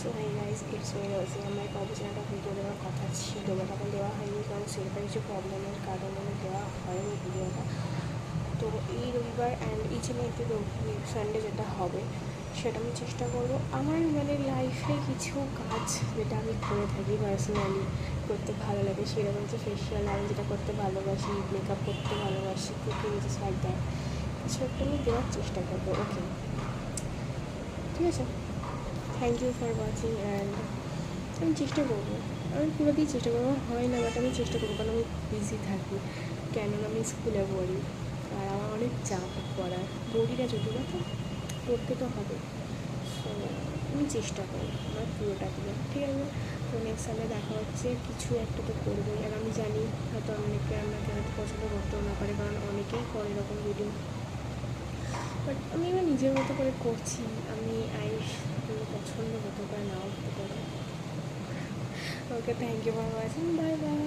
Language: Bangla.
So hi guys, it's me Rosie. আমার অবশ্যই একটা ভিডিও দেওয়ার কথা ছিল, বাট আমার দেওয়া হয়নি কারণ সেরকম কিছু প্রবলেমের কারণে আমার দেওয়া হয়নি ভিডিওটা। তো এই রবিবার and each and every Sunday যেটা হবে সেটা আমি চেষ্টা করবো আমার লাইফে কিছু কাজ যেটা আমি করে থাকি পার্সোনালি, করতে ভালো লাগে, সেরকম হচ্ছে ফেশিয়াল, আমি যেটা করতে ভালোবাসি, মেকআপ করতে ভালোবাসি, কুকিং জাস্ট লাইক দ্যাট, কিছু একটা আমি দেওয়ার চেষ্টা করবো। ওকে, ঠিক আছে। Thank you for watching and আমি চেষ্টা করবো, আমি পুরোটাই চেষ্টা করবো। আমার হয় না, বাট আমি চেষ্টা করবো কারণ আমি বিজি থাকি, কেননা আমি স্কুলে পড়ি আর আমার অনেক চাপ পড়ার, পড়ি না যদি না, তো পড়তে তো হবে। সো আমি চেষ্টা করবো আমার পুরোটা দিয়ে, ঠিক আছে। তো নেক্সট সামনে দেখা হচ্ছে, কিছু একটা তো করবোই। আর আমি জানি হয়তো অনেকে আমাকে হয়তো পছন্দ করতেও না পারে, কারণ অনেকেই করে এরকম ভিডিও, বাট আমি আমার নিজের মতো করে করছি। আমি পছন্দ হতে পারে, নাও হতে পারে। Okay, thank you for watching, bye by.